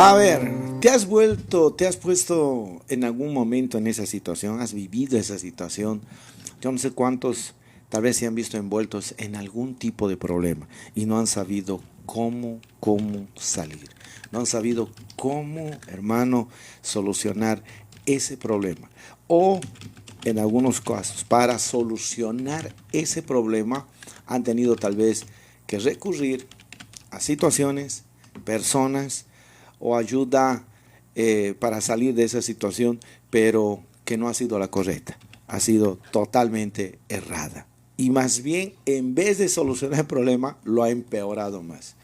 A ver, te has puesto en algún momento en esa situación? ¿Has vivido esa situación? Yo no sé cuántos tal vez se han visto envueltos en algún tipo de problema y no han sabido cómo salir. No han sabido cómo, hermano, solucionar ese problema. O en algunos casos, para solucionar ese problema, han tenido tal vez que recurrir a situaciones, personas o ayuda para salir de esa situación, pero que no ha sido la correcta, ha sido totalmente errada. Y más bien, en vez de solucionar el problema, lo ha empeorado más.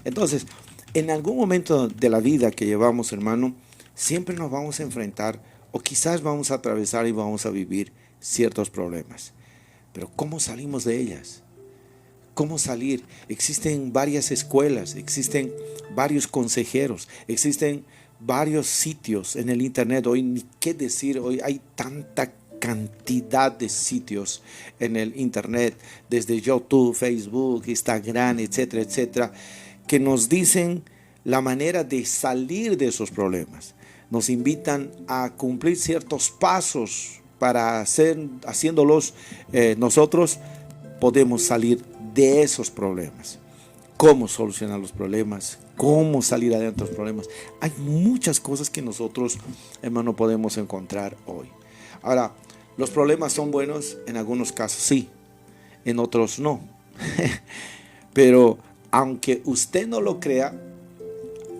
Entonces, en algún momento de la vida que llevamos, hermano, siempre nos vamos a enfrentar, o quizás vamos a atravesar y vamos a vivir ciertos problemas. Pero ¿cómo salimos de ellas? ¿Cómo salir? Existen varias escuelas, existen varios consejeros, existen varios sitios en el internet. Hoy ni qué decir, hoy hay tanta cantidad de sitios en el internet, desde YouTube, Facebook, Instagram, etcétera, etcétera, que nos dicen la manera de salir de esos problemas. Nos invitan a cumplir ciertos pasos para haciéndolos nosotros podemos salir de esos problemas. Cómo solucionar los problemas, cómo salir adelante de los problemas. Hay muchas cosas que nosotros, hermano, podemos encontrar hoy. Ahora, los problemas son buenos en algunos casos, sí, en otros no. Pero aunque usted no lo crea,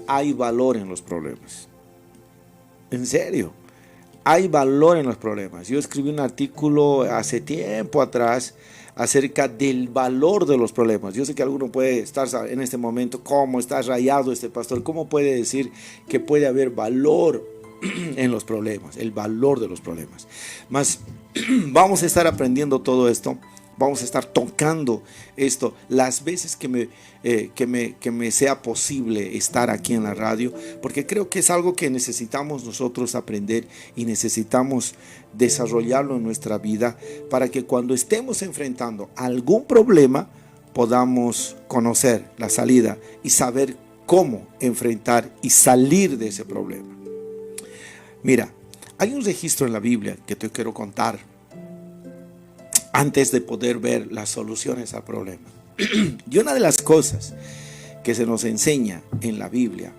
hay valor en los problemas. En serio, hay valor en los problemas. Yo escribí un artículo hace tiempo atrás acerca del valor de los problemas. Yo sé que alguno puede estar en este momento, ¿cómo está rayado este pastor? ¿Cómo puede decir que puede haber valor en los problemas? El valor de los problemas. Mas vamos a estar aprendiendo todo esto. Vamos a estar tocando esto las veces que me sea posible estar aquí en la radio, porque creo que es algo que necesitamos nosotros aprender y necesitamos desarrollarlo en nuestra vida para que cuando estemos enfrentando algún problema podamos conocer la salida y saber cómo enfrentar y salir de ese problema. Mira, hay un registro en la Biblia que te quiero contar antes de poder ver las soluciones al problema. Y una de las cosas que se nos enseña en la Biblia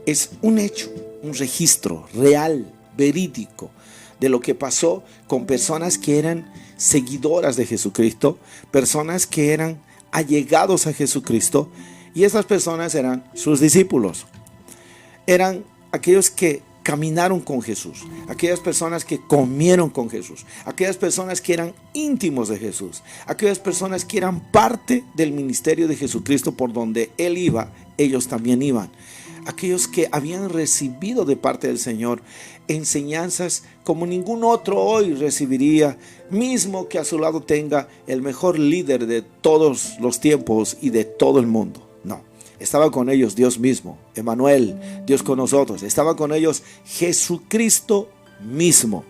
es un hecho, un registro real, verídico, de lo que pasó con personas que eran seguidoras de Jesucristo, personas que eran allegados a Jesucristo, y esas personas eran sus discípulos. Eran aquellos que caminaron con Jesús, aquellas personas que comieron con Jesús, aquellas personas que eran íntimos de Jesús, aquellas personas que eran parte del ministerio de Jesucristo. Por donde Él iba, ellos también iban. Aquellos que habían recibido de parte del Señor enseñanzas como ningún otro hoy recibiría, mismo que a su lado tenga el mejor líder de todos los tiempos y de todo el mundo. No. Estaba con ellos Dios mismo, Emmanuel, Dios con nosotros. Estaba con ellos Jesucristo mismo.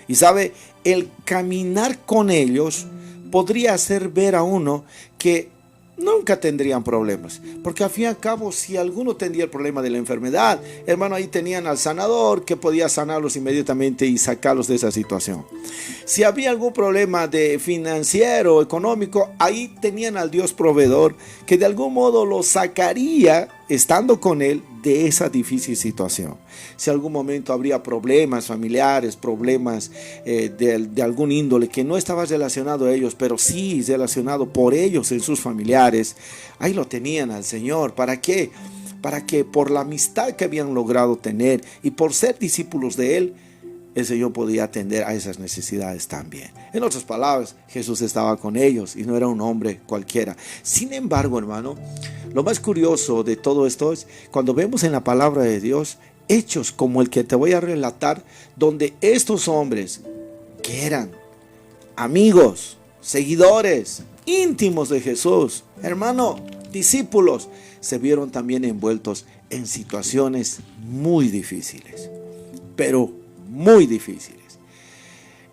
Y sabe, el caminar con ellos podría hacer ver a uno que nunca tendrían problemas, porque al fin y al cabo, si alguno tendría el problema de la enfermedad, hermano, ahí tenían al sanador que podía sanarlos inmediatamente y sacarlos de esa situación. Si había algún problema de financiero, económico, ahí tenían al Dios proveedor que de algún modo los sacaría, estando con él, de esa difícil situación. Si algún momento habría problemas familiares, problemas de algún índole que no estaba relacionado a ellos, pero sí relacionado por ellos en sus familiares, ahí lo tenían al Señor. ¿Para qué? Para que por la amistad que habían logrado tener y por ser discípulos de Él, el Señor podía atender a esas necesidades también. En otras palabras, Jesús estaba con ellos y no era un hombre cualquiera. Sin embargo, hermano, lo más curioso de todo esto es cuando vemos en la palabra de Dios hechos como el que te voy a relatar, donde estos hombres que eran amigos, seguidores, íntimos de Jesús, hermano, discípulos, se vieron también envueltos en situaciones muy difíciles, pero muy difíciles,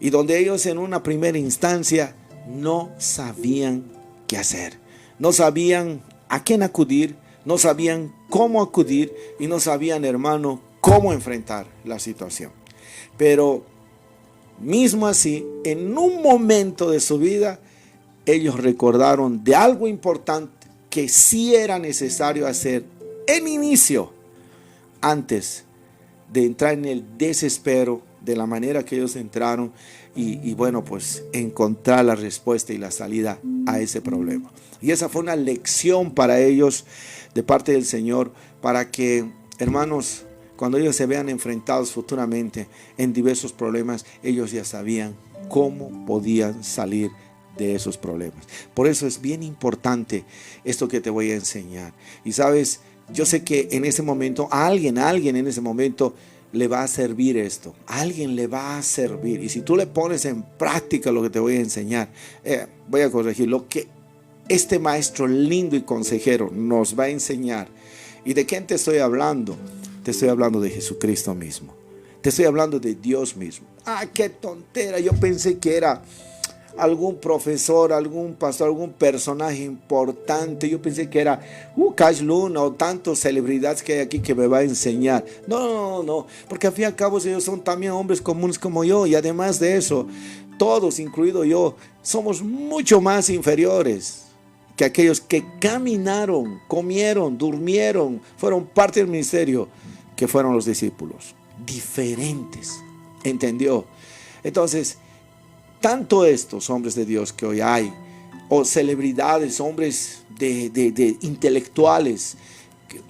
y donde ellos en una primera instancia no sabían qué hacer, no sabían a quién acudir, no sabían cómo acudir y no sabían, hermano, cómo enfrentar la situación. Pero mismo así, en un momento de su vida, ellos recordaron de algo importante que sí era necesario hacer en inicio, antes de entrar en el desespero de la manera que ellos entraron y bueno, pues encontrar la respuesta y la salida a ese problema. Y esa fue una lección para ellos de parte del Señor, para que, hermanos, cuando ellos se vean enfrentados futuramente en diversos problemas, ellos ya sabían cómo podían salir de esos problemas. Por eso es bien importante esto que te voy a enseñar. Y sabes, yo sé que en ese momento a alguien en ese momento le va a servir esto. A alguien le va a servir. Y si tú le pones en práctica lo que te voy a enseñar, voy a corregir lo que este maestro lindo y consejero nos va a enseñar. ¿Y de quién te estoy hablando? Te estoy hablando de Jesucristo mismo. Te estoy hablando de Dios mismo. Ah, qué tontera. Yo pensé que era algún profesor, algún pastor, algún personaje importante. Yo pensé que era Cash Luna o tantas celebridades que hay aquí que me va a enseñar. No, porque al fin y al cabo ellos son también hombres comunes como yo, y además de eso, todos, incluido yo, somos mucho más inferiores que aquellos que caminaron, comieron, durmieron, fueron parte del ministerio, que fueron los discípulos. Diferentes, ¿entendió? Entonces, tanto estos hombres de Dios que hoy hay, o celebridades, hombres de intelectuales,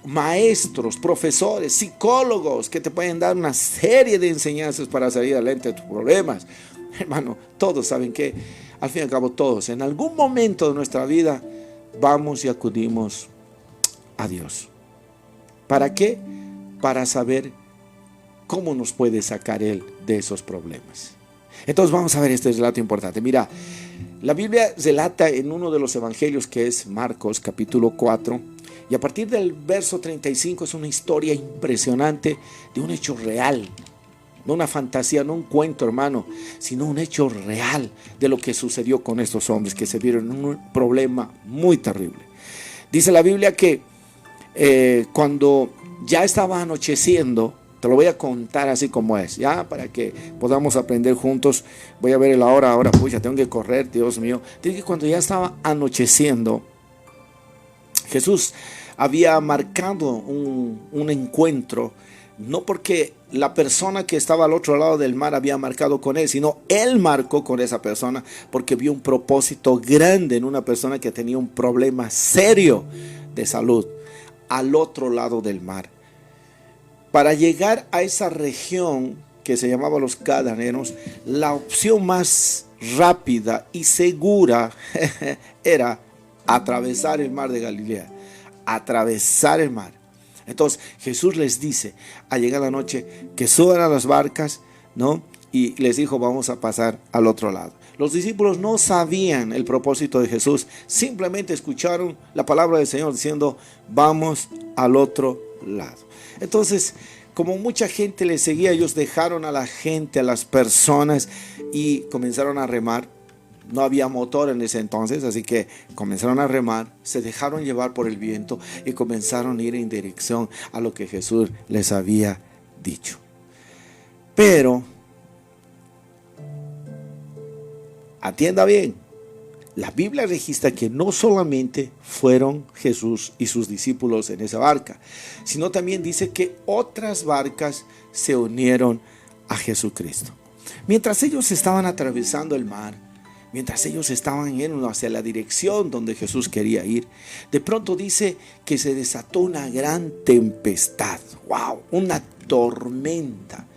maestros, profesores, psicólogos, que te pueden dar una serie de enseñanzas para salir adelante de tus problemas. Hermano, todos saben que, al fin y al cabo, todos, en algún momento de nuestra vida, vamos y acudimos a Dios. ¿Para qué? Para saber cómo nos puede sacar Él de esos problemas. Entonces vamos a ver este relato importante. Mira, la Biblia relata en uno de los evangelios, que es Marcos capítulo 4, y a partir del verso 35 es una historia impresionante de un hecho real. No una fantasía, no un cuento, hermano, sino un hecho real de lo que sucedió con estos hombres que se vieron en un problema muy terrible. Dice la Biblia que cuando ya estaba anocheciendo, te lo voy a contar así como es, ya, para que podamos aprender juntos. Voy a ver la hora ahora, ya tengo que correr, Dios mío. Dice que cuando ya estaba anocheciendo, Jesús había marcado un encuentro, no porque la persona que estaba al otro lado del mar había marcado con él, sino él marcó con esa persona porque vio un propósito grande en una persona que tenía un problema serio de salud al otro lado del mar. Para llegar a esa región que se llamaba los Gadarenos, la opción más rápida y segura era atravesar el mar de Galilea, atravesar el mar. Entonces Jesús les dice, al llegar la noche, que suban a las barcas, ¿no? Y les dijo, vamos a pasar al otro lado. Los discípulos no sabían el propósito de Jesús, simplemente escucharon la palabra del Señor diciendo, vamos al otro lado. Entonces, como mucha gente le seguía, ellos dejaron a la gente, a las personas, y comenzaron a remar. No había motor en ese entonces, así que comenzaron a remar, se dejaron llevar por el viento y comenzaron a ir en dirección a lo que Jesús les había dicho. Pero, atienda bien, la Biblia registra que no solamente fueron Jesús y sus discípulos en esa barca, sino también dice que otras barcas se unieron a Jesucristo. Mientras ellos estaban atravesando el mar, mientras ellos estaban yendo hacia la dirección donde Jesús quería ir, de pronto dice que se desató una gran tempestad. ¡Wow! Una tormenta.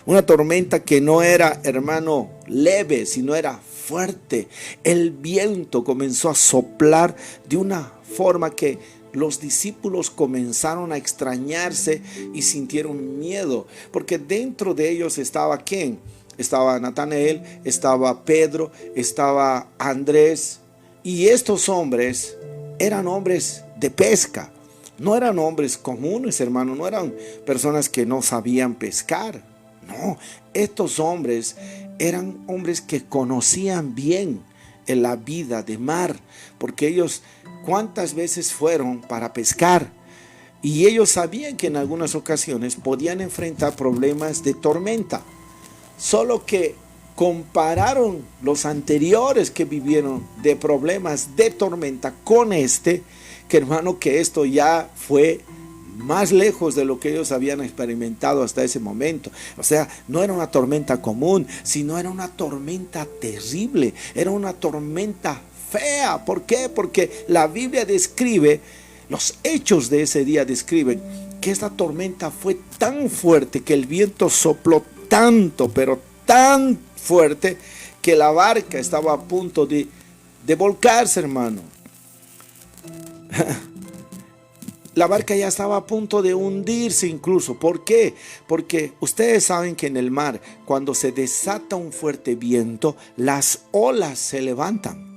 Una tormenta que no era, hermano, leve, sino era fuerte. El viento comenzó a soplar de una forma que los discípulos comenzaron a extrañarse y sintieron miedo, porque dentro de ellos estaba ¿quién? Estaba Natanael, estaba Pedro, estaba Andrés, y estos hombres eran hombres de pesca. No eran hombres comunes, hermano, no eran personas que no sabían pescar. No, estos hombres eran hombres que conocían bien en la vida de mar, porque ellos cuántas veces fueron para pescar y ellos sabían que en algunas ocasiones podían enfrentar problemas de tormenta, solo que compararon los anteriores que vivieron de problemas de tormenta con que hermano, que esto ya fue más lejos de lo que ellos habían experimentado hasta ese momento. O sea, no era una tormenta común, sino era una tormenta terrible, era una tormenta fea. ¿Por qué? Porque la Biblia describe, los hechos de ese día describen que esta tormenta fue tan fuerte, que el viento sopló tanto, pero tan fuerte, que la barca estaba a punto de volcarse, hermano. La barca ya estaba a punto de hundirse incluso. ¿Por qué? Porque ustedes saben que en el mar, cuando se desata un fuerte viento, las olas se levantan.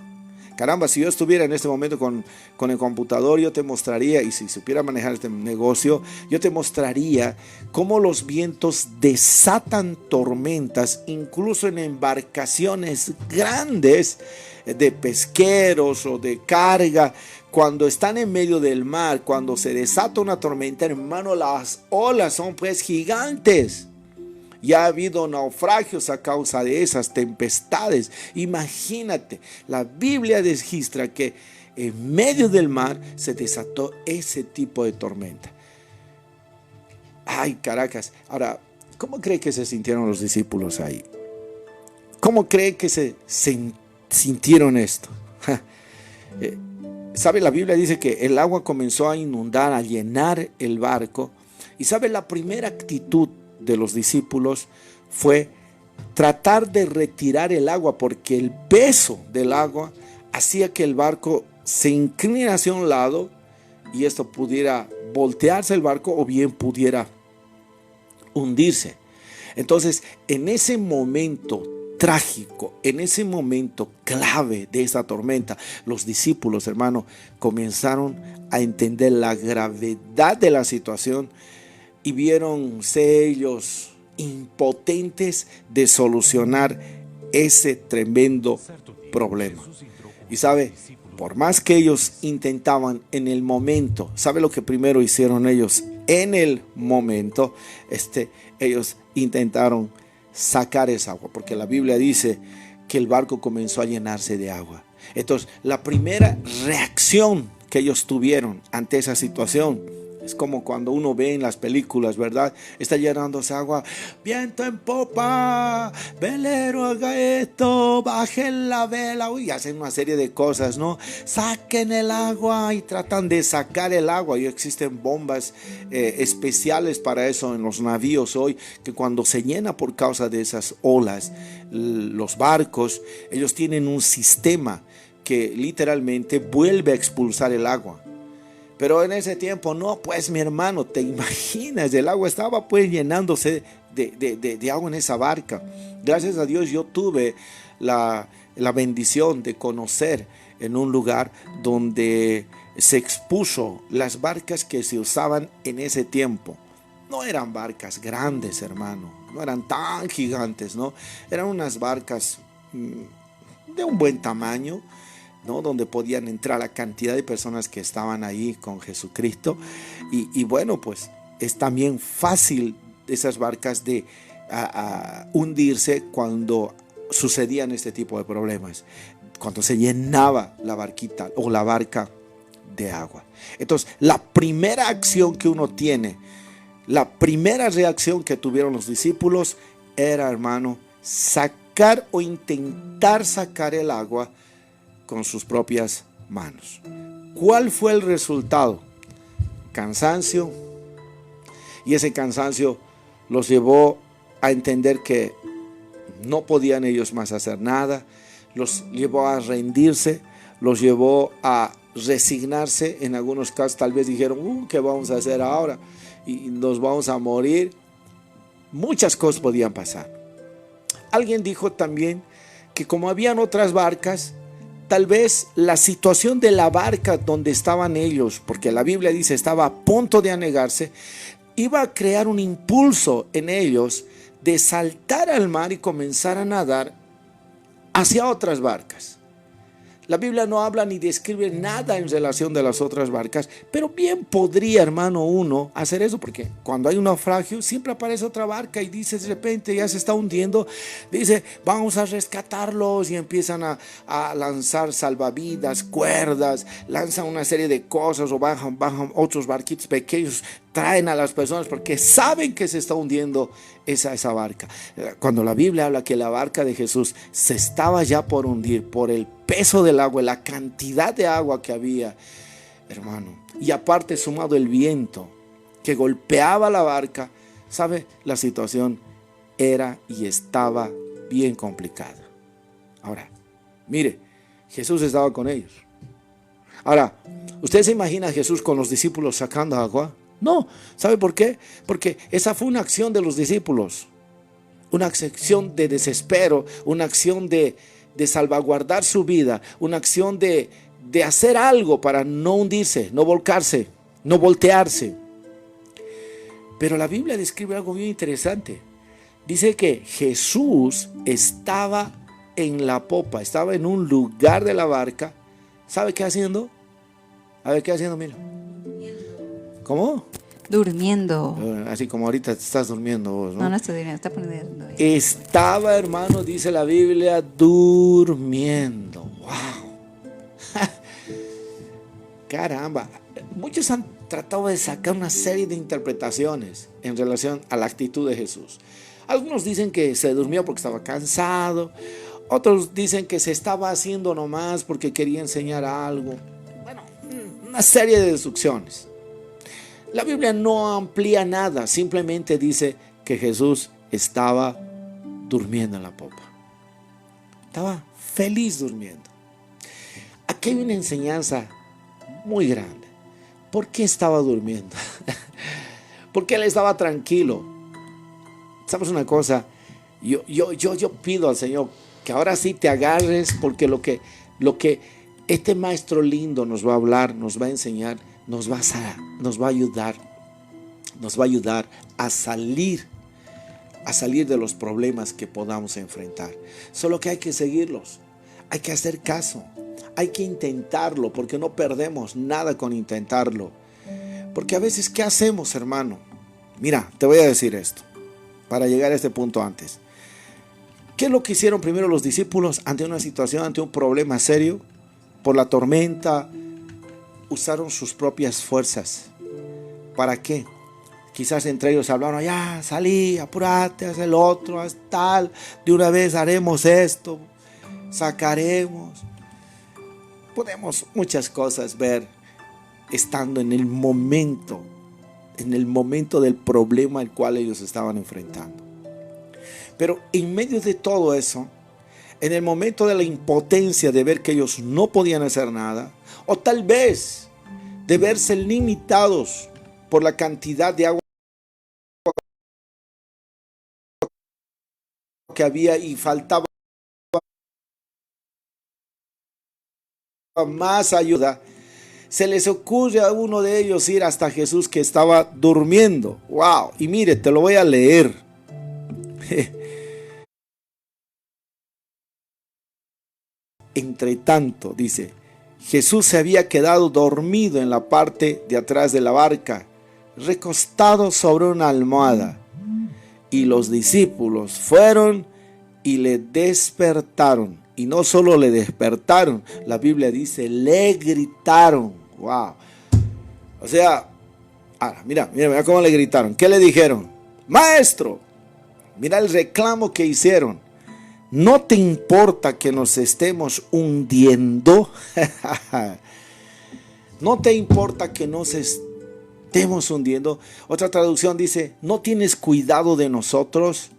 Caramba, si yo estuviera en este momento con el computador, yo te mostraría, y si supiera manejar este negocio, yo te mostraría cómo los vientos desatan tormentas, incluso en embarcaciones grandes de pesqueros o de carga. Cuando están en medio del mar, cuando se desata una tormenta, hermano, las olas son pues gigantes. Ya ha habido naufragios a causa de esas tempestades. Imagínate, la Biblia registra que en medio del mar se desató ese tipo de tormenta. Ay, Caracas. Ahora, ¿cómo cree que se sintieron los discípulos ahí? ¿Cómo cree que se sintieron esto? ¿Sabe? La Biblia dice que el agua comenzó a inundar, a llenar el barco. Y ¿sabe? La primera actitud de los discípulos fue tratar de retirar el agua, porque el peso del agua hacía que el barco se incline hacia un lado y esto pudiera voltearse el barco o bien pudiera hundirse. Entonces, en ese momento trágico, en ese momento clave de esta tormenta, los discípulos, hermano, comenzaron a entender la gravedad de la situación y vieron ellos impotentes de solucionar ese tremendo problema. Y sabe, por más que ellos intentaban en el momento, ¿sabe lo que primero hicieron ellos? En el momento, ellos intentaron sacar esa agua, porque la Biblia dice que el barco comenzó a llenarse de agua. Entonces, la primera reacción que ellos tuvieron ante esa situación es como cuando uno ve en las películas, ¿verdad? Está llenándose agua. Viento en popa, velero haga esto, bajen la vela. Uy, hacen una serie de cosas, ¿no? Saquen el agua y tratan de sacar el agua. Y existen bombas especiales para eso en los navíos hoy, que cuando se llena por causa de esas olas, los barcos, ellos tienen un sistema que literalmente vuelve a expulsar el agua. Pero en ese tiempo no, pues mi hermano, te imaginas, el agua estaba pues llenándose de agua en esa barca. Gracias a Dios yo tuve la bendición de conocer en un lugar donde se expuso las barcas que se usaban en ese tiempo. No eran barcas grandes, hermano, no eran tan gigantes, ¿no? Eran unas barcas de un buen tamaño, ¿no? Donde podían entrar la cantidad de personas que estaban ahí con Jesucristo. Y bueno, pues es también fácil esas barcas de hundirse cuando sucedían este tipo de problemas, cuando se llenaba la barquita o la barca de agua. Entonces, la primera acción que uno tiene, la primera reacción que tuvieron los discípulos era, hermano, sacar o intentar sacar el agua con sus propias manos. ¿Cuál fue el resultado? Cansancio. Y ese cansancio los llevó a entender que no podían ellos más hacer nada, los llevó a rendirse, los llevó a resignarse. En algunos casos tal vez dijeron, ¿qué vamos a hacer ahora? Y nos vamos a morir. Muchas cosas podían pasar. Alguien dijo también que como habían otras barcas, tal vez la situación de la barca donde estaban ellos, porque la Biblia dice estaba a punto de anegarse, iba a crear un impulso en ellos de saltar al mar y comenzar a nadar hacia otras barcas. La Biblia no habla ni describe nada en relación de las otras barcas, pero bien podría, hermano, uno hacer eso, porque cuando hay un naufragio siempre aparece otra barca y dice de repente ya se está hundiendo, dice vamos a rescatarlos y empiezan a lanzar salvavidas, cuerdas, lanzan una serie de cosas o bajan otros barquitos pequeños, traen a las personas porque saben que se está hundiendo esa barca. Cuando la Biblia habla que la barca de Jesús se estaba ya por hundir por el peso del agua, la cantidad de agua que había, hermano, y aparte sumado el viento que golpeaba la barca, ¿sabe? La situación era y estaba bien complicada. Ahora, mire, Jesús estaba con ellos. Ahora, ¿usted se imagina a Jesús con los discípulos sacando agua? No, ¿sabe por qué? Porque esa fue una acción de los discípulos, una acción de desespero, una acción de salvaguardar su vida, una acción de hacer algo para no hundirse, no volcarse, no voltearse. Pero la Biblia describe algo bien interesante. Dice que Jesús estaba en la popa, estaba en un lugar de la barca. ¿Sabe qué haciendo? A ver, ¿qué haciendo? Mira. ¿Cómo? Durmiendo. Así como ahorita te estás durmiendo vos, ¿no? No estoy durmiendo, está poniendo. Estaba, hermano, dice la Biblia, durmiendo. ¡Wow! Caramba. Muchos han tratado de sacar una serie de interpretaciones en relación a la actitud de Jesús. Algunos dicen que se durmió porque estaba cansado. Otros dicen que se estaba haciendo nomás porque quería enseñar algo. Bueno, una serie de deducciones. La Biblia no amplía nada, simplemente dice que Jesús estaba durmiendo en la popa. Estaba feliz durmiendo. Aquí hay una enseñanza muy grande. ¿Por qué estaba durmiendo? Porque él estaba tranquilo. ¿Sabes una cosa? Yo pido al Señor que ahora sí te agarres, porque lo que este maestro lindo nos va a hablar, nos va a enseñar, nos va a ayudar a salir de los problemas que podamos enfrentar. Solo que hay que seguirlos, hay que hacer caso, hay que intentarlo, porque no perdemos nada con intentarlo. Porque a veces, ¿qué hacemos, hermano? Mira, te voy a decir esto, para llegar a este punto antes. ¿Qué es lo que hicieron primero los discípulos ante una situación, ante un problema serio? Por la tormenta, usaron sus propias fuerzas. ¿Para qué? Quizás entre ellos hablaron, ya, salí, apúrate, haz el otro, haz tal, de una vez haremos esto, sacaremos. Podemos muchas cosas ver estando en el momento del problema al cual ellos estaban enfrentando. Pero en medio de todo eso, en el momento de la impotencia de ver que ellos no podían hacer nada, o tal vez de verse limitados por la cantidad de agua que había y faltaba más ayuda, se les ocurre a uno de ellos ir hasta Jesús que estaba durmiendo. ¡Wow! Y mire, te lo voy a leer. Entre tanto, dice, Jesús se había quedado dormido en la parte de atrás de la barca, recostado sobre una almohada. Y los discípulos fueron y le despertaron. Y no solo le despertaron, la Biblia dice, le gritaron. ¡Wow! O sea, mira cómo le gritaron. ¿Qué le dijeron? Maestro, mira el reclamo que hicieron. ¿No te importa que nos estemos hundiendo? ¿No te importa que nos estemos hundiendo? Otra traducción dice, ¿no tienes cuidado de nosotros?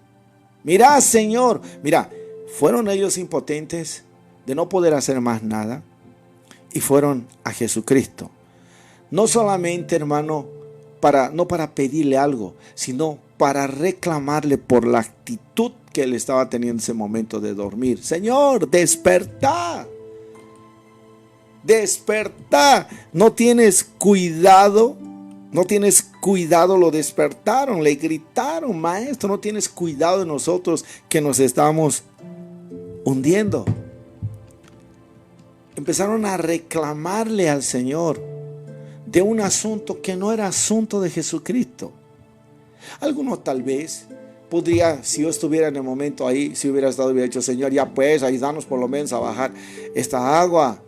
Mira, Señor, mira, fueron ellos impotentes de no poder hacer más nada y fueron a Jesucristo. No solamente, hermano, no para pedirle algo, sino para reclamarle por la actitud que él estaba teniendo en ese momento de dormir. Señor, despertá. Despertá. No tienes cuidado. No tienes cuidado, lo despertaron, le gritaron, maestro, no tienes cuidado de nosotros que nos estamos hundiendo. Empezaron a reclamarle al Señor de un asunto que no era asunto de Jesucristo. Alguno tal vez podría, si yo estuviera en el momento ahí, si hubiera dicho, Señor, ya pues, ayúdanos por lo menos a bajar esta agua.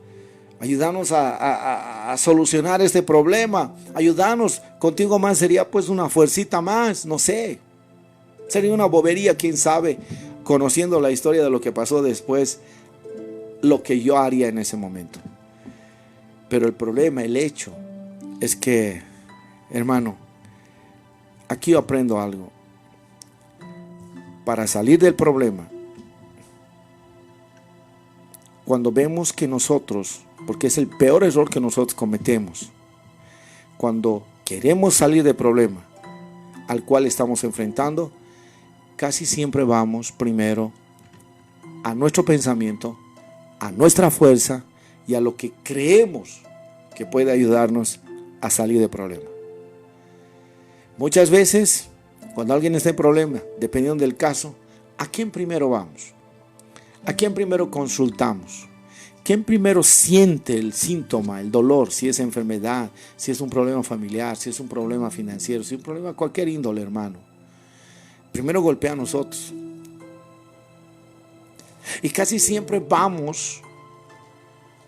Ayúdanos a solucionar este problema. Ayúdanos, contigo más sería pues una fuercita más, no sé. Sería una bobería, quién sabe, conociendo la historia de lo que pasó después, lo que yo haría en ese momento. Pero el problema, el hecho, es que, hermano, aquí yo aprendo algo. Para salir del problema, cuando vemos que nosotros, porque es el peor error que nosotros cometemos, cuando queremos salir del problema al cual estamos enfrentando, casi siempre vamos primero a nuestro pensamiento, a nuestra fuerza y a lo que creemos que puede ayudarnos a salir del problema. Muchas veces, cuando alguien está en problema, dependiendo del caso, ¿a quién primero vamos? ¿A quién primero consultamos? ¿Quién primero siente el síntoma, el dolor? Si es enfermedad, si es un problema familiar, si es un problema financiero, si es un problema de cualquier índole, hermano. Primero golpea a nosotros. Y casi siempre vamos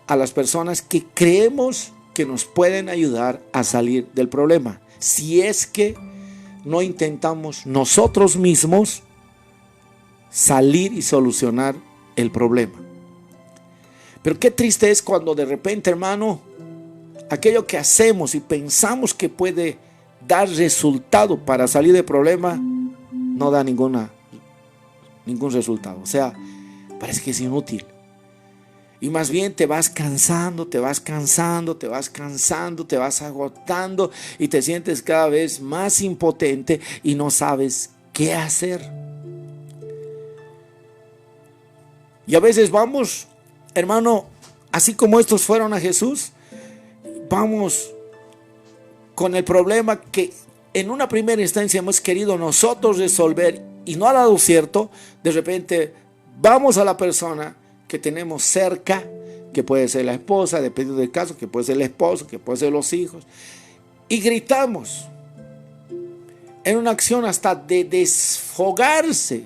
a las personas que creemos que nos pueden ayudar a salir del problema. Si es que no intentamos nosotros mismos salir y solucionar el problema. Pero qué triste es cuando de repente, hermano, aquello que hacemos y pensamos que puede dar resultado para salir del problema, no da ningún resultado. O sea, parece que es inútil. Y más bien te vas cansando, te vas agotando y te sientes cada vez más impotente y no sabes qué hacer. Y a veces vamos, hermano, así como estos fueron a Jesús, vamos con el problema que en una primera instancia hemos querido nosotros resolver y no ha dado cierto. De repente vamos a la persona que tenemos cerca, que puede ser la esposa, dependiendo del caso, que puede ser el esposo, que puede ser los hijos, y gritamos en una acción hasta de desfogarse.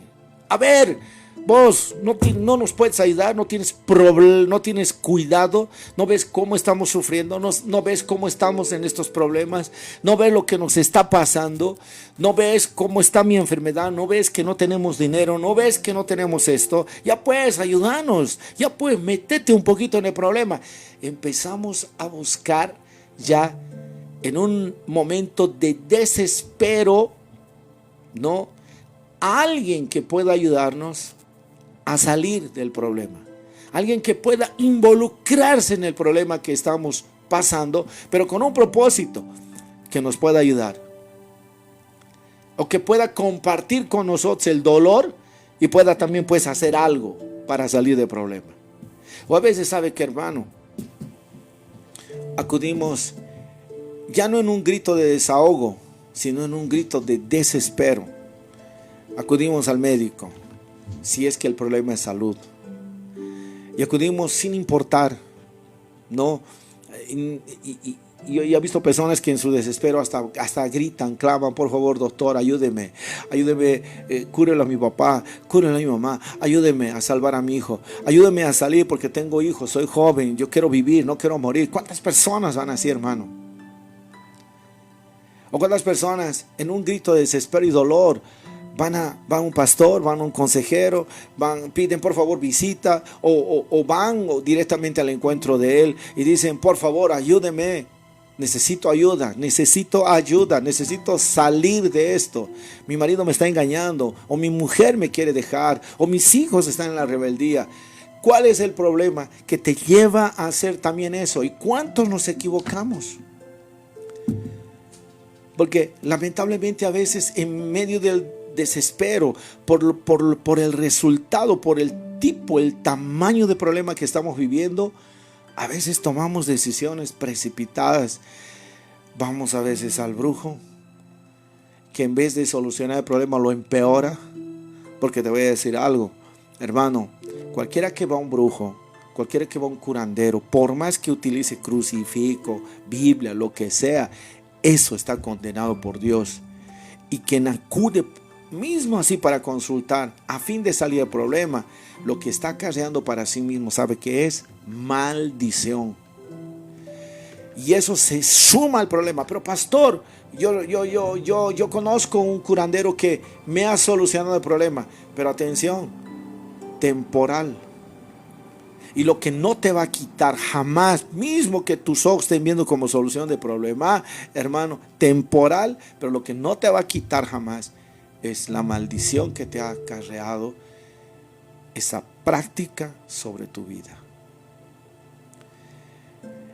A ver, vos no nos puedes ayudar, no tienes cuidado, no ves cómo estamos sufriendo, no ves cómo estamos en estos problemas, no ves lo que nos está pasando, no ves cómo está mi enfermedad, no ves que no tenemos dinero, no ves que no tenemos esto. Ya pues, ayúdanos, ya pues, métete un poquito en el problema. Empezamos a buscar ya en un momento de desespero, ¿no?, a alguien que pueda ayudarnos a salir del problema, alguien que pueda involucrarse en el problema que estamos pasando, pero con un propósito, que nos pueda ayudar, o que pueda compartir con nosotros el dolor y pueda también pues hacer algo para salir del problema. O a veces, sabe que, hermano, acudimos ya no en un grito de desahogo, sino en un grito de desespero. Acudimos al médico si es que el problema es salud. y acudimos sin importar, ¿no? Yo he visto personas que en su desespero hasta gritan, claman, por favor, doctor, ayúdeme, cúrelo a mi papá, cúrelo a mi mamá, ayúdeme a salvar a mi hijo, ayúdeme a salir porque tengo hijos, soy joven, yo quiero vivir, no quiero morir. ¿Cuántas personas van así, hermano? ¿O cuántas personas en un grito de desespero y dolor van a un pastor, van a un consejero, piden por favor visita o van directamente al encuentro de él y dicen, por favor, ayúdeme? Necesito ayuda, necesito salir de esto. Mi marido me está engañando, o mi mujer me quiere dejar, o mis hijos están en la rebeldía. ¿Cuál es el problema que te lleva a hacer también eso? ¿Y cuántos nos equivocamos? Porque lamentablemente a veces en medio del desespero, por el resultado, por el tipo, el tamaño de problema que estamos viviendo, a veces tomamos decisiones precipitadas. Vamos a veces al brujo, que en vez de solucionar el problema lo empeora. Porque te voy a decir algo, hermano, cualquiera que va a un brujo, cualquiera que va a un curandero, por más que utilice crucifijo, Biblia, lo que sea, eso está condenado por Dios. Y quien acude mismo así para consultar a fin de salir del problema, lo que está acarreando para sí mismo, ¿sabe qué es? Maldición. Y eso se suma al problema. Pero pastor, yo conozco un curandero que me ha solucionado el problema. Pero atención, temporal. Y lo que no te va a quitar jamás, mismo que tus ojos estén viendo como solución de problema, hermano, temporal, pero lo que no te va a quitar jamás es la maldición que te ha acarreado esa práctica sobre tu vida.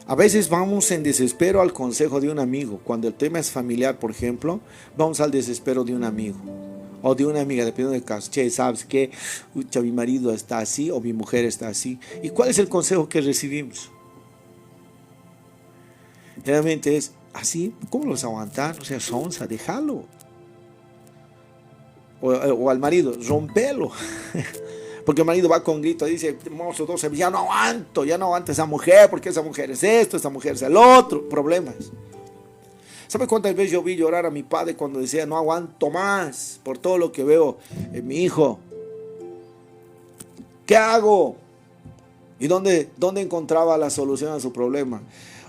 A veces vamos en desespero al consejo de un amigo. Cuando el tema es familiar, por ejemplo, vamos al desespero de un amigo o de una amiga, dependiendo del caso. Che, ¿sabes qué? Mi marido está así o mi mujer está así. ¿Y cuál es el consejo que recibimos? Realmente es así. ¿Cómo los aguantar? O sea, sonsa, déjalo. O al marido, rompelo. Porque el marido va con grito y dice, mozo, ya no aguanto esa mujer, porque esa mujer es esto, esa mujer es el otro. Problemas. ¿Sabe cuántas veces yo vi llorar a mi padre cuando decía, no aguanto más por todo lo que veo en mi hijo? ¿Qué hago? ¿Y dónde encontraba la solución a su problema?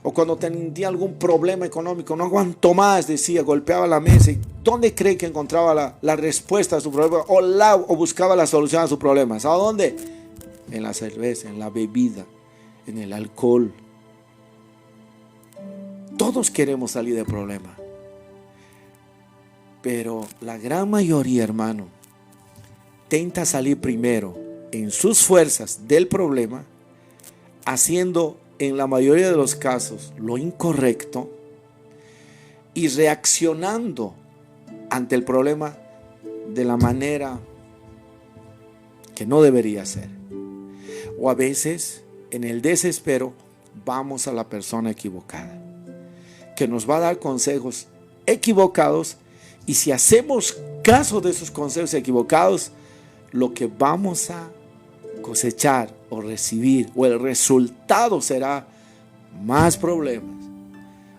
O cuando tenía algún problema económico, no aguanto más, decía, golpeaba la mesa. ¿Y dónde cree que encontraba la respuesta a su problema? O buscaba la solución a su problema. ¿Sabe dónde? En la cerveza, en la bebida, en el alcohol. Todos queremos salir del problema. Pero la gran mayoría, hermano, tenta salir primero en sus fuerzas del problema, haciendo en la mayoría de los casos lo incorrecto y reaccionando ante el problema de la manera que no debería ser. O a veces, en el desespero, vamos a la persona equivocada, que nos va a dar consejos equivocados, y si hacemos caso de esos consejos equivocados, lo que vamos a cosechar o recibir, o el resultado será más problemas.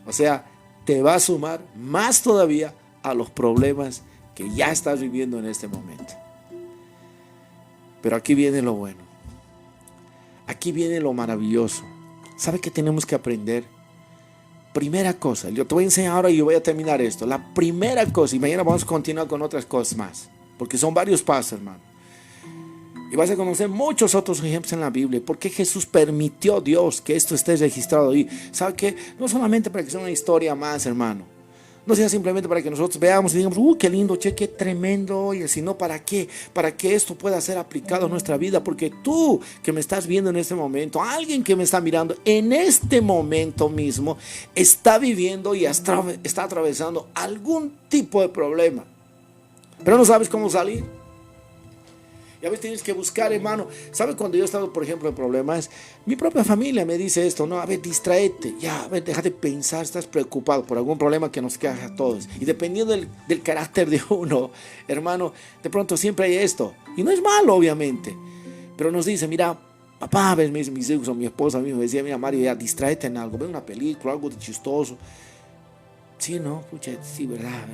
O sea, te va a sumar más todavía a los problemas que ya estás viviendo en este momento. Pero aquí viene lo bueno. Aquí viene lo maravilloso. ¿Sabe qué tenemos que aprender? Primera cosa, yo te voy a enseñar ahora y yo voy a terminar esto. La primera cosa, y mañana vamos a continuar con otras cosas más, porque son varios pasos, hermano. Y vas a conocer muchos otros ejemplos en la Biblia. ¿Por qué Jesús permitió, Dios, que esto esté registrado ahí? ¿Sabe qué? No solamente para que sea una historia más, hermano. No sea simplemente para que nosotros veamos y digamos, qué lindo, che, qué tremendo, oye, sino para qué, para que esto pueda ser aplicado a nuestra vida. Porque tú que me estás viendo en este momento, alguien que me está mirando en este momento mismo, está viviendo y está atravesando algún tipo de problema, pero no sabes cómo salir. Y a veces tienes que buscar, hermano. ¿Sabes? Cuando yo he estado, por ejemplo, en problemas, mi propia familia me dice esto, no, a ver, distráete, ya, a ver, déjate pensar, estás preocupado por algún problema que nos queja a todos. Y dependiendo del carácter de uno, hermano, de pronto siempre hay esto. Y no es malo, obviamente. Pero nos dice, mira, Papá, a veces mis hijos o mi esposa a mí me decía, mira Mario, ya distráete en algo, ve una película, algo de chistoso. Sí, no, pucha, sí, verdad,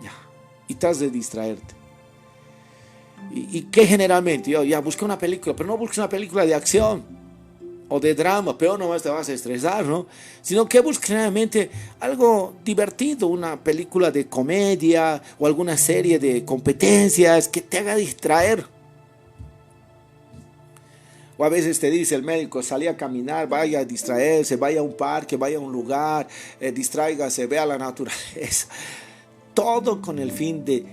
ya. Y tratas de distraerte. ¿Y qué generalmente? Yo ya busqué una película, pero no busques una película de acción o de drama, peor nomás te vas a estresar, ¿no? Sino que busques generalmente algo divertido, una película de comedia o alguna serie de competencias que te haga distraer. O a veces te dice el médico, salí a caminar, vaya a distraerse, vaya a un parque, vaya a un lugar, distráigase, vea la naturaleza. Todo con el fin de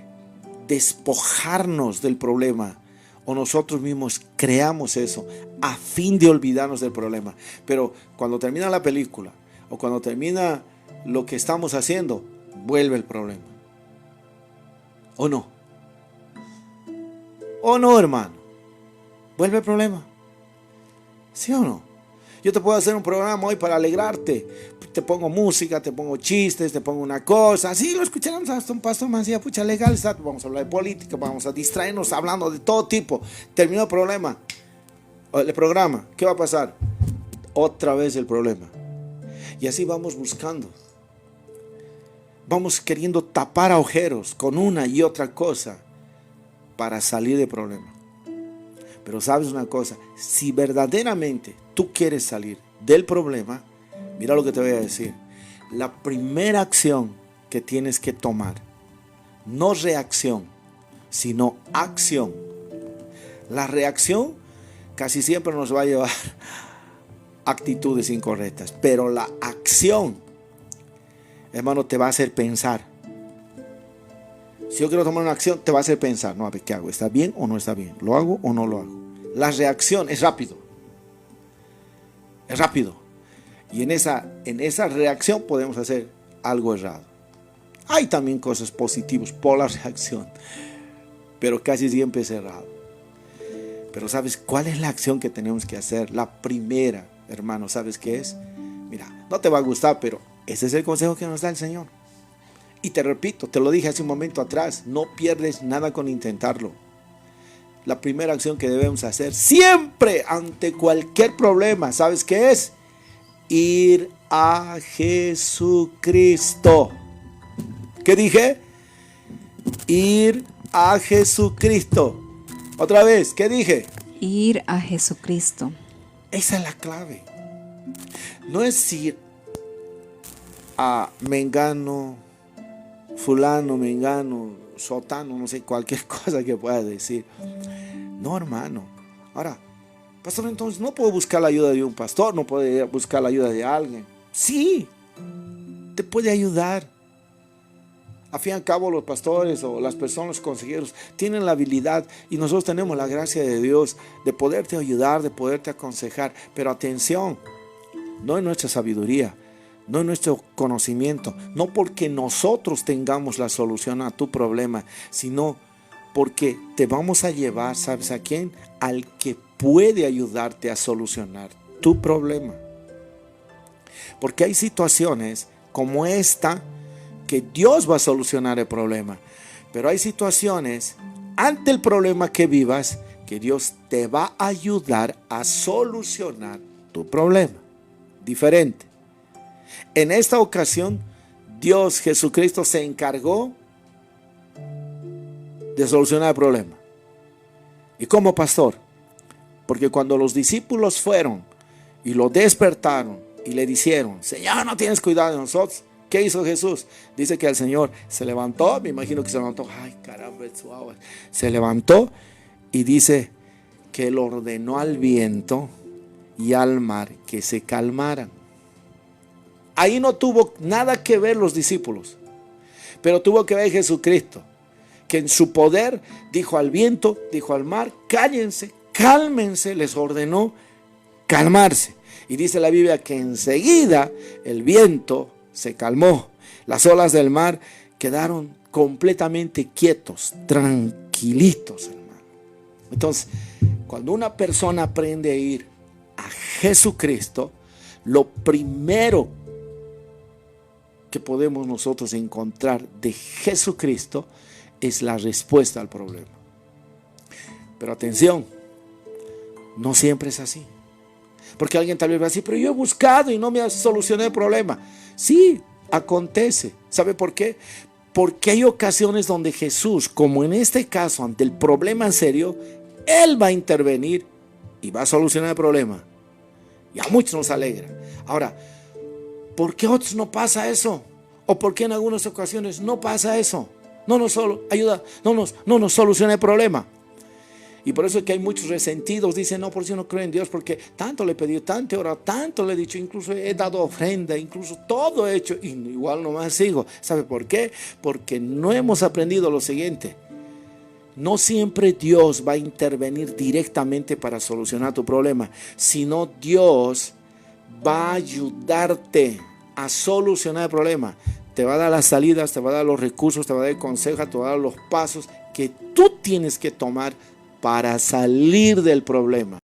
despojarnos del problema. O nosotros mismos creamos eso a fin de olvidarnos del problema. Pero cuando termina la película o cuando termina lo que estamos haciendo, vuelve el problema. ¿O no? ¿O no, hermano? Vuelve el problema. ¿Sí o no? Yo te puedo hacer un programa hoy para alegrarte. Te pongo música, te pongo chistes, te pongo una cosa. Así lo escuchamos hasta un pastor me decía, pucha, legal está. Vamos a hablar de política, vamos a distraernos hablando de todo tipo. Terminó el problema. El programa, ¿qué va a pasar? Otra vez el problema. Y así vamos buscando. Vamos queriendo tapar agujeros con una y otra cosa para salir del problema. Pero sabes una cosa, si verdaderamente tú quieres salir del problema, mira lo que te voy a decir. La primera acción que tienes que tomar, no reacción, sino acción. La reacción casi siempre nos va a llevar a actitudes incorrectas, pero la acción, hermano, te va a hacer pensar. Si yo quiero tomar una acción, te va a hacer pensar, no, a ver, ¿qué hago? ¿Está bien o no está bien? ¿Lo hago o no lo hago? La reacción es rápido. Es rápido. Y en esa reacción podemos hacer algo errado. Hay también cosas positivas por la reacción, pero casi siempre es errado. Pero ¿sabes cuál es la acción que tenemos que hacer? La primera, hermano, ¿sabes qué es? Mira, no te va a gustar, pero ese es el consejo que nos da el Señor. Y te repito, te lo dije hace un momento atrás, no pierdes nada con intentarlo. La primera acción que debemos hacer siempre ante cualquier problema, ¿sabes qué es? Ir a Jesucristo. ¿Qué dije? Ir a Jesucristo. Otra vez, ¿qué dije? Ir a Jesucristo. Esa es la clave. No es ir a Mengano, fulano, mengano, sotano, no sé, cualquier cosa que pueda decir. No, hermano. Ahora, pastor, entonces no puedo buscar la ayuda de un pastor, no puedo buscar la ayuda de alguien. Sí, te puede ayudar. Al fin y al cabo, los pastores o las personas, los consejeros, tienen la habilidad y nosotros tenemos la gracia de Dios de poderte ayudar, de poderte aconsejar. Pero atención, no es nuestra sabiduría, no es nuestro conocimiento, no porque nosotros tengamos la solución a tu problema, sino porque te vamos a llevar, ¿sabes a quién? Al que puede ayudarte a solucionar tu problema. Porque hay situaciones como esta que Dios va a solucionar el problema, pero hay situaciones ante el problema que vivas que Dios te va a ayudar a solucionar tu problema. Diferente. En esta ocasión, Dios Jesucristo se encargó de solucionar el problema. ¿Y cómo, pastor? Porque cuando los discípulos fueron y lo despertaron y le dijeron, Señor, no tienes cuidado de nosotros, ¿qué hizo Jesús? Dice que el Señor se levantó, me imagino que se levantó, ay caramba, se levantó y dice que él ordenó al viento y al mar que se calmaran. Ahí no tuvo nada que ver los discípulos, pero tuvo que ver Jesucristo, que en su poder dijo al viento, dijo al mar, cállense, cálmense, les ordenó calmarse. Y dice la Biblia que enseguida el viento se calmó, las olas del mar quedaron completamente quietos, tranquilitos, hermano. Entonces, cuando una persona aprende a ir a Jesucristo, lo primero que podemos nosotros encontrar de Jesucristo es la respuesta al problema. Pero atención, No siempre es así. Porque alguien tal vez va a decir, pero yo he buscado y no me ha solucionado el problema. Sí, acontece. ¿Sabe por qué? Porque hay ocasiones donde Jesús, como en este caso, ante el problema en serio, Él va a intervenir y va a solucionar el problema. Y a muchos nos alegra. Ahora, ¿por qué a otros no pasa eso? ¿O por qué en algunas ocasiones no pasa eso? No nos soluciona el problema. Y por eso es que hay muchos resentidos. Dicen, no, por eso no creo en Dios, porque tanto le he pedido, tanto he orado, tanto le he dicho, incluso he dado ofrenda, incluso todo he hecho, y igual nomás sigo. ¿Sabe por qué? Porque no hemos aprendido lo siguiente. No siempre Dios va a intervenir directamente para solucionar tu problema, sino Dios va a ayudarte a solucionar el problema. Te va a dar las salidas, te va a dar los recursos, te va a dar el consejo, te va a dar los pasos que tú tienes que tomar para salir del problema.